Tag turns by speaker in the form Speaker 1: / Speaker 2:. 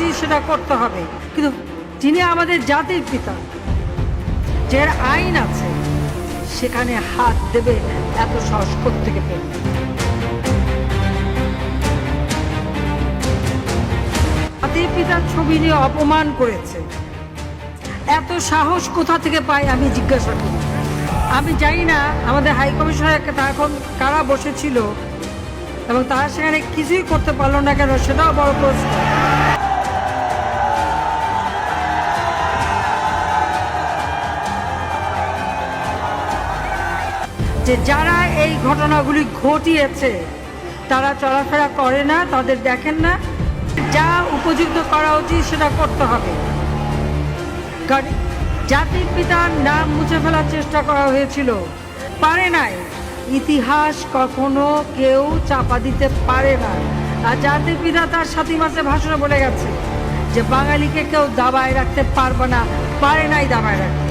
Speaker 1: উচিত সেটা করতে হবে, কিন্তু যিনি আমাদের জাতির পিতা, যার আইন আছে, সেখানে হাত দেবে এত সাহস কোত্থেকে পেল? জাতির পিতার ছবি নিয়ে অপমান করেছে, এত সাহস কোথা থেকে পাই আমি জিজ্ঞাসা করি। আমি জানি না আমাদের হাই কমিশনার এখন কারা বসেছিল এবং তারা সেখানে কিছুই করতে পারলো না কেন, সেটাও বড় প্রশ্ন। যে যারা এই ঘটনাগুলি ঘটিয়েছে তারা চলাফেরা করে না, তাদের দেখেন না, যা উপযুক্ত করা উচিত সেটা করতে হবে। কারণ জাতির পিতার নাম মুছে ফেলার চেষ্টা করা হয়েছিল, পারে নাই। ইতিহাস কখনো কেউ চাপা দিতে পারে না। আর জাতির পিতা তার ৭ই মাসে ভাষণে বলে গেছে যে বাঙালিকে কেউ দাবায় রাখতে পারবে না, পারে নাই দাবায় রাখতে।